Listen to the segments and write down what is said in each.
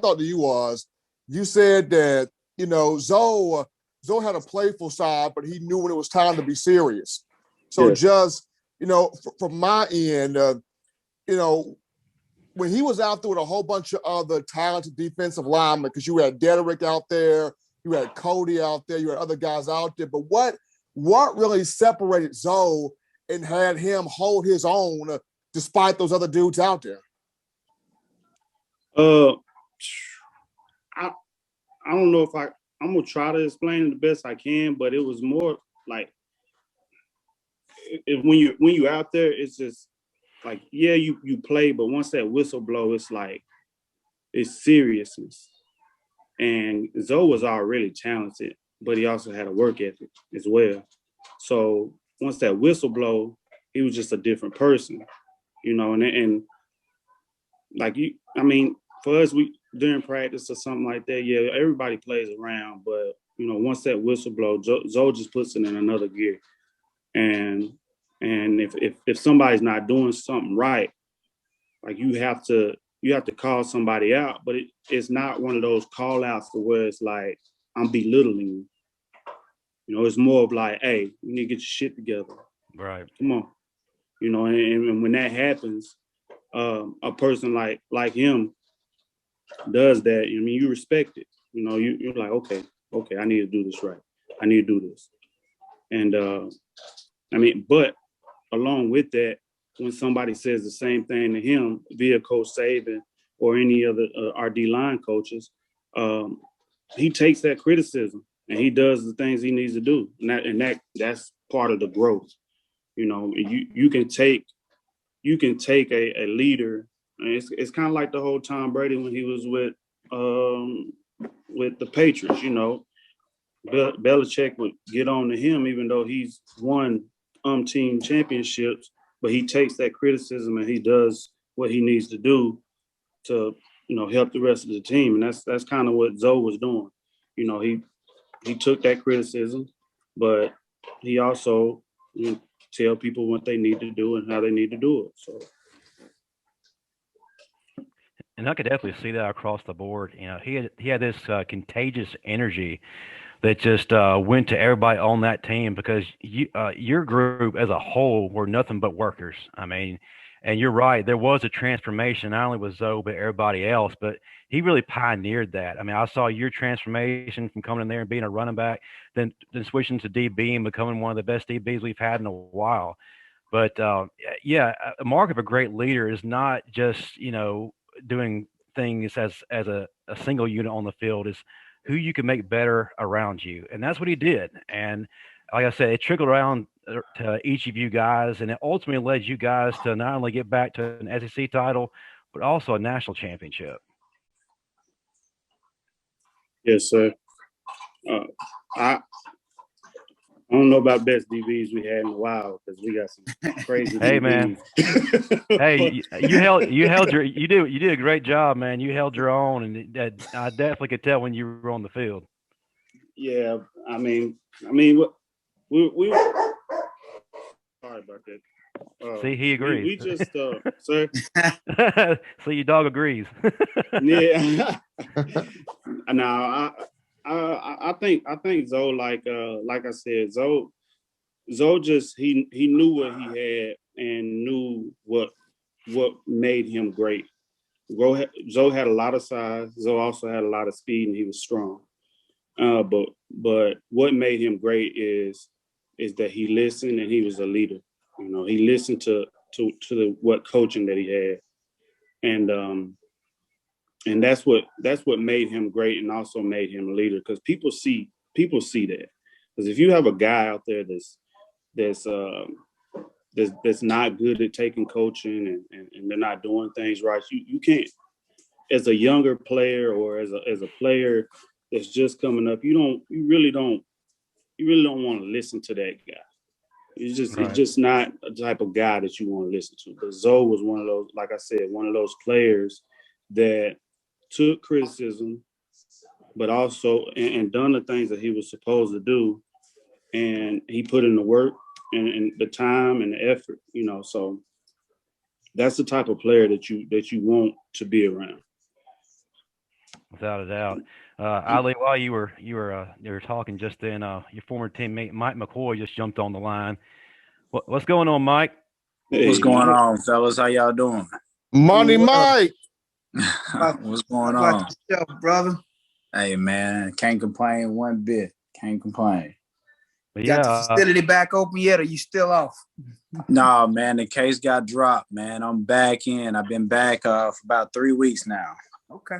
thought to you was, you said that, Zoe had a playful side, but he knew when it was time to be serious. So just, from my end, when he was out there with a whole bunch of other talented defensive linemen, because you had Dedrick out there, you had Cody out there, you had other guys out there, but what really separated Zoe and had him hold his own despite those other dudes out there? I don't know if I'm gonna try to explain it the best I can, but it was more like when you out there, it's just like, yeah, you play, but once that whistle blow, it's like it's seriousness. And Zoe was already talented, but he also had a work ethic as well. So once that whistle blow, he was just a different person, and like for us, we during practice or something like that, yeah, everybody plays around, but once that whistle blow, Zoe just puts it in another gear. And if somebody's not doing something right, like you have to call somebody out, but it's not one of those call outs to where it's like I'm belittling you. It's more of like, hey, you need to get your shit together. Right. Come on. And when that happens, a person like him does that. You respect it. You're like, okay, I need to do this right. I need to do this. And but along with that, when somebody says the same thing to him via Coach Saban or any other our D-line coaches, he takes that criticism and he does the things he needs to do. And that's part of the growth. You can take a leader. And it's kind of like the whole Tom Brady when he was with the Patriots. Belichick would get on to him, even though he's won umpteen championships, but he takes that criticism and he does what he needs to do to, help the rest of the team. And that's kind of what Zoe was doing. He took that criticism, but he also tell people what they need to do and how they need to do it. So. And I could definitely see that across the board. He had this contagious energy that just went to everybody on that team, because your group as a whole were nothing but workers. And you're right, there was a transformation, not only with Zoe, but everybody else, but he really pioneered that. I saw your transformation from coming in there and being a running back, then switching to DB and becoming one of the best DBs we've had in a while. But a mark of a great leader is not just, doing things as a single unit on the field, is who you can make better around you. And that's what he did. And like I said, it trickled around to each of you guys, and it ultimately led you guys to not only get back to an SEC title, but also a national championship. Yes, sir. I don't know about best DBs we had in a while, because we got some crazy Hey, DBs. man. Hey, you did a great job, man. You held your own, and I definitely could tell when you were on the field. Yeah, we sorry about that. See, he agrees. We just, sir. See, your dog agrees. Yeah. Now, I think Zoe, like I said, Zoe just he knew what he had and knew what made him great. Zoe had a lot of size. Zoe also had a lot of speed, and he was strong. But what made him great is that he listened and he was a leader. He listened to what coaching that he had, and that's what made him great, and also made him a leader, because people see that. Because if you have a guy out there that's not good at taking coaching and they're not doing things right, you can't, as a younger player or as a player that's just coming up, you really don't want to listen to that guy. It's just not a type of guy that you want to listen to. But Zoe was one of those, like I said, one of those players that took criticism, but also and done the things that he was supposed to do, and he put in the work and the time and the effort. So that's the type of player that you want to be around. Without a doubt. Ali, while you were talking just then, your former teammate Mike McCoy just jumped on the line. What's going on, Mike? Hey, What's going on, fellas? How y'all doing? Money Mike. What's going How on? about yourself, brother? Hey, man, can't complain one bit. Can't complain. But Got the yeah, facility back open yet, or you still off? Nah, man, the case got dropped, man. I'm back in. I've been back for about 3 weeks now. Okay.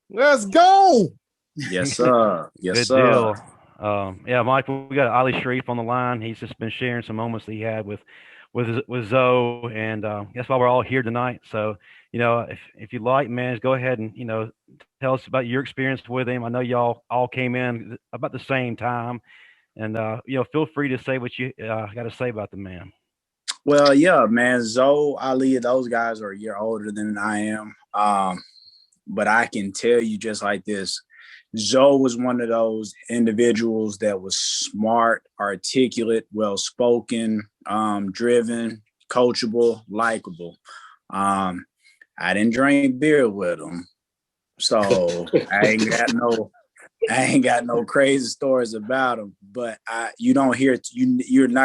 Let's go. Yes, sir. Yes, good sir. deal. Yeah, Mike, we got Ali Sharrief on the line. He's just been sharing some moments that he had with Zoe, and that's why we're all here tonight. So, if you like, man, just go ahead and tell us about your experience with him. I know y'all all came in about the same time, and feel free to say what you got to say about the man. Well, yeah, man. Zoe, Ali, those guys are a year older than I am. But I can tell you just like this. Zoe was one of those individuals that was smart, articulate, well-spoken, driven, coachable, likable. I didn't drink beer with him, so I ain't got no crazy stories about him. But you're not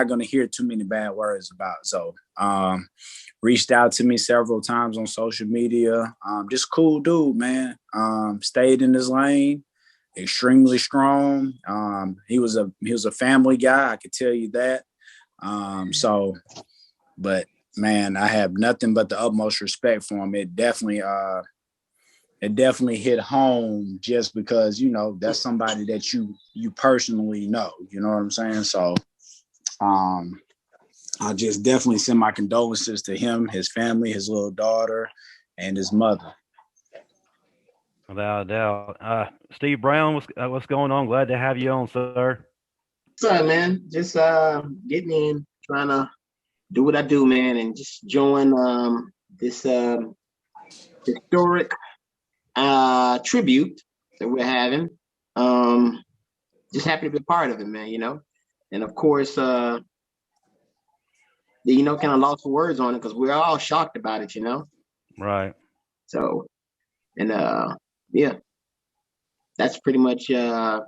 gonna hear too many bad words about Zoe. Reached out to me several times on social media. Just cool dude, man. Stayed in his lane. Extremely strong. He was a family guy. I could tell you that. But man, I have nothing but the utmost respect for him. It definitely hit home just because that's somebody that you personally know. You know what I'm saying? So, I just definitely send my condolences to him, his family, his little daughter, and his mother. Without a doubt. Steve Brown, what's going on? Glad to have you on, sir. What's up, man? Just getting in, trying to do what I do, man, and just join this historic tribute that we're having. Just happy to be a part of it, man, And of course, kind of lost for words on it because we're all shocked about it, Right. So, and yeah, that's pretty much. I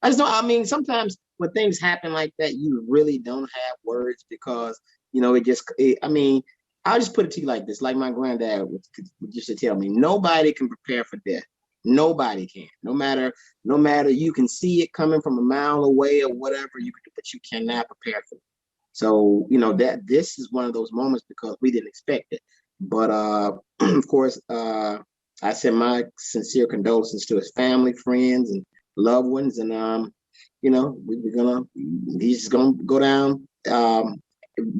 just don't. I mean, sometimes when things happen like that, you really don't have words because I mean, I'll just put it to you like this: like my granddad used to tell me, nobody can prepare for death. Nobody can. No matter you can see it coming from a mile away or whatever you can do, but you cannot prepare for it. So that this is one of those moments because we didn't expect it. But of course, I send my sincere condolences to his family, friends, and loved ones, and he's gonna go down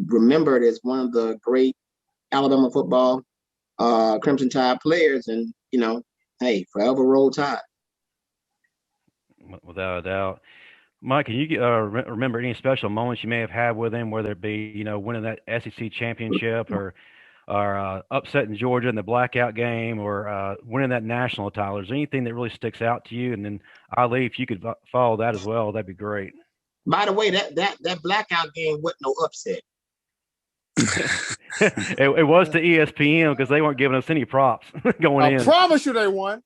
remembered as one of the great Alabama football Crimson Tide players, and hey, forever roll Tide. Without a doubt. Mike, can you remember any special moments you may have had with him, whether it be winning that SEC championship or upsetting Georgia in the blackout game, or winning that national title? Is there anything that really sticks out to you? And then Ali, if you could follow that as well, that'd be great. By the way, that blackout game wasn't no upset. it was to ESPN because they weren't giving us any props going in. I promise you they won.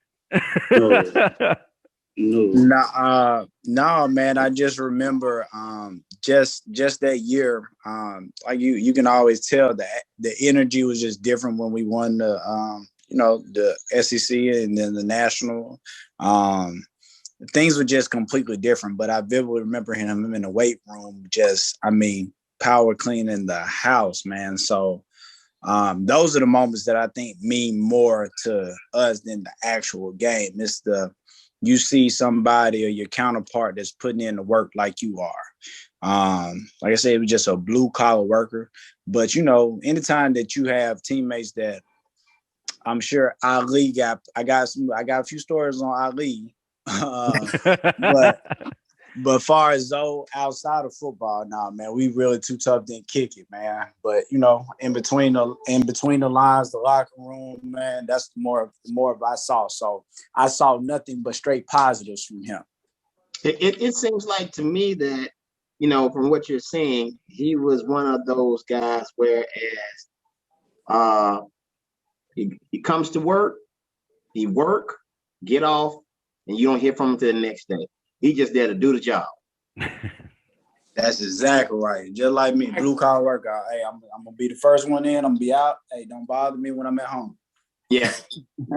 No, man. I just remember just that year. Like you can always tell that the energy was just different when we won the SEC and then the national. Things were just completely different. But I vividly remember him in the weight room, power cleaning the house, man. So those are the moments that I think mean more to us than the actual game. It's you see somebody or your counterpart that's putting in the work like you are. Like I said, it was just a blue collar worker. But anytime that you have teammates that I'm sure Ali I got a few stories on Ali. But far as Zoe outside of football, man, we really too tough to kick it, man. But in between the lines, the locker room, man, that's more of I saw. So I saw nothing but straight positives from him. It seems like to me that from what you're saying, he was one of those guys. Whereas he comes to work, he work, get off, and you don't hear from him till the next day. He just there to do the job. That's exactly right. Just like me, blue collar workout. Hey, I'm gonna be the first one in. I'm gonna be out. Hey, don't bother me when I'm at home. Yeah. You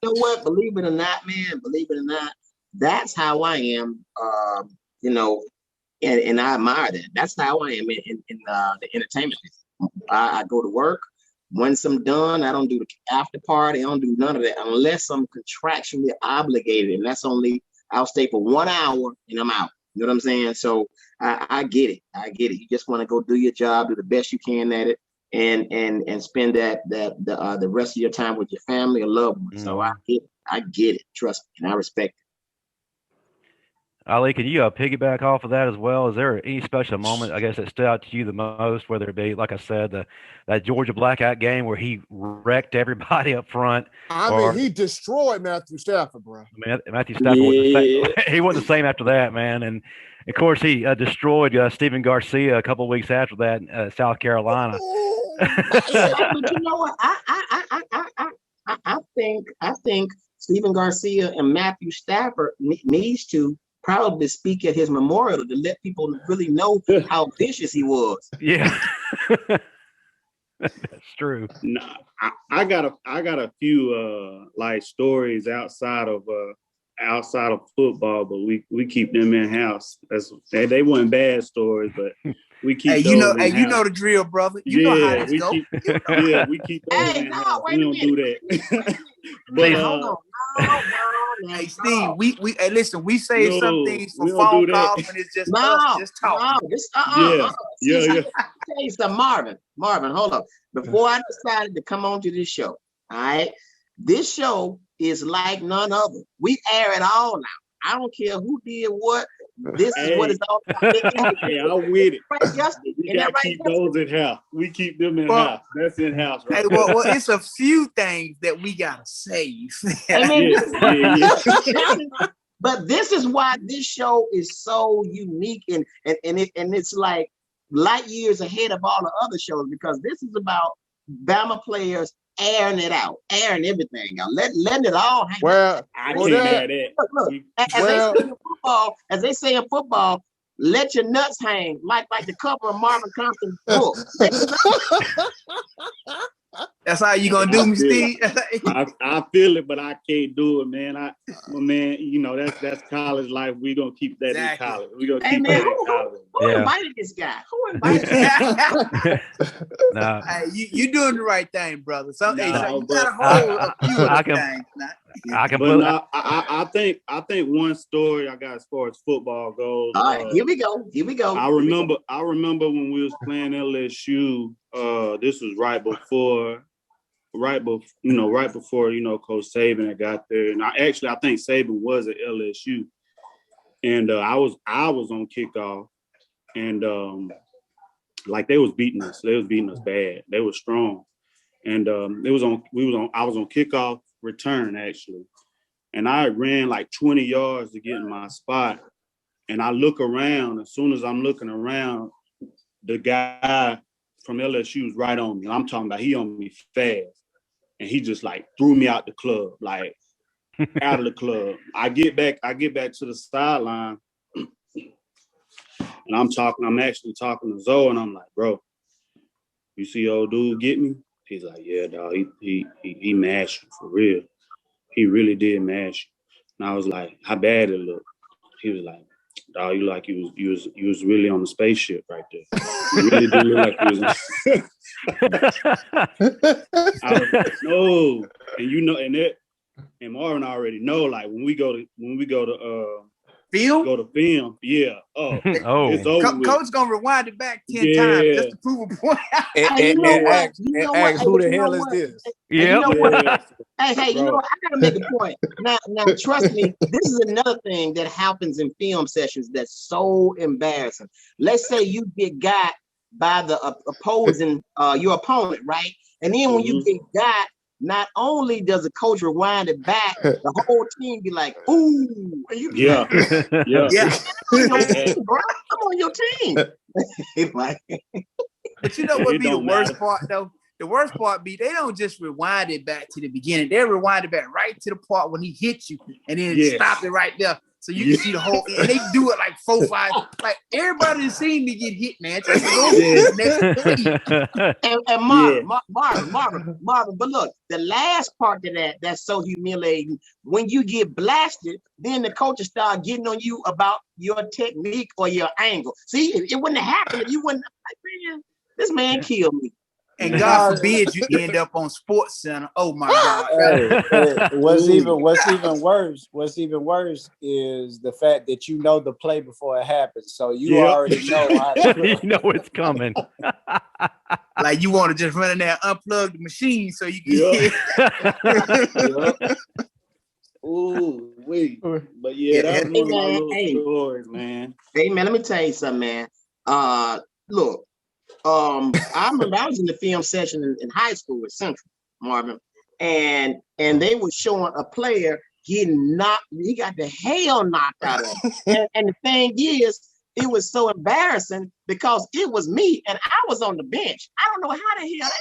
know what? Believe it or not, man. Believe it or not, that's how I am. You know, and I admire that. That's how I am in the entertainment business. I go to work. Once I'm done, I don't do the after party. I don't do none of that unless I'm contractually obligated, and that's only I'll stay for 1 hour and I'm out. You know what I'm saying? So I get it. I get it. You just want to go do your job, do the best you can at it, and spend the rest of your time with your family or loved ones. So I get it. Trust me, and I respect it. Ali, can you piggyback off of that as well? Is there any special moment, I guess, that stood out to you the most, whether it be, like I said, that Georgia Blackout game where he wrecked everybody up front? I mean, he destroyed Matthew Stafford, bro. I mean, Matthew Stafford wasn't the same. He wasn't the same after that, man. And, of course, he destroyed Stephen Garcia a couple of weeks after that in South Carolina. But you know what? I think Stephen Garcia and Matthew Stafford needs to probably speak at his memorial to let people really know how vicious he was. Yeah, that's true. No, I got a few like stories outside of football, but we keep them in house. They weren't bad stories, but we keep. Hey, you know the drill, brother. You know how this goes. Yeah, we keep those in house. We don't do that. But hold on. No. Hey, Steve, we hey, listen, we say some things for phone calls when it's just us just talking. Yeah. Tell you something, Marvin, hold up. Before I decided to come on to this show, all right, this show is like none other. We air it all now. I don't care who did what. This is what it's all about. Hey, I'm with it. Right, Justin? We got to keep those in house. We keep them in house. That's in house, right? Hey, well, it's a few things that we gotta say. But this is why this show is so unique and it's like light years ahead of all the other shows, because this is about Bama players airing it out, airing everything out, letting it all hang out. I can't add that. Look, as they say in football, let your nuts hang, like the cover of Marvin Constant book. That's how you gonna do me, Steve? I feel it, but I can't do it, man. You know, that's college life. We gonna keep that in college. We gonna keep that in college. Who invited this guy? Who invited him? Nah. Hey, you doing the right thing, brother. So you got a few of the things. I think one story I got as far as football goes. All right, here we go. I remember when we was playing LSU. This was right before Coach Saban had got there, and I think Saban was at LSU, and I was on kickoff, and like they was beating us bad. They were strong, and I was on kickoff return actually, and I ran like 20 yards to get in my spot, and I look around. As soon as I'm looking around, the guy from LSU was right on me. And I'm talking about he on me fast. And he just like threw me out the club, like out of the club. I get back to the sideline, and I'm actually talking to Zoe, and I'm like, bro, you see old dude get me? He's like, yeah, dog, he mashed you for real. He really did mash you. And I was like, how bad it looked? He was like, dog, you like you was really on the spaceship right there. You really did look like you was. I was like, no, and you know, and Marvin already know. Like when we go to film, yeah. It's over. Coach gonna rewind it back 10 times just to prove a point. and ask who the hell is this? Yeah. Hey, you know what? I gotta make a point. Now, trust me, this is another thing that happens in film sessions that's so embarrassing. Let's say you get got by the opposing your opponent, right? And then when you get got, not only does the coach rewind it back, the whole team be like, "Ooh!" And you be like, I'm on your team. But you know what be the worst part though? the worst part be they don't just rewind it back to the beginning. They rewind it back right to the part when he hits you and then stop it right there. So you can see the whole, and they do it like 4, 5, like everybody has seen me get hit, man. Just go to the next play. And Marvin, but look, the last part of that's so humiliating. When you get blasted, then the coaches start getting on you about your technique or your angle. See, it wouldn't have happened if you wouldn't have, man, this man killed me. And God forbid you end up on Sports Center. Oh my God! What's even worse is the fact that you know the play before it happens, so you already know how you know it's coming. Like you want to just run in there, unplug the machine so you can. Ooh, wait, but that was one of my little stories, man. Hey man, let me tell you something, man. Look. I remember I was in the film session in high school with Central, Marvin, and they were showing a player getting knocked. He got the hell knocked out of him. And the thing is, it was so embarrassing because it was me and I was on the bench. I don't know how the hell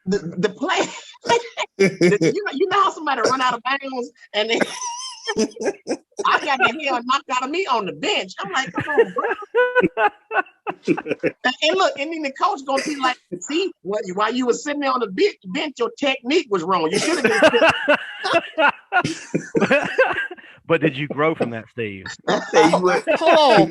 the play. You know how somebody run out of bounds and then I got the hell knocked out of me on the bench. I'm like, come on, bro. And look, and then the coach gonna be like, see, while you were sitting there on the bench, your technique was wrong. You should have been. But did you grow from that, Steve? Hold on.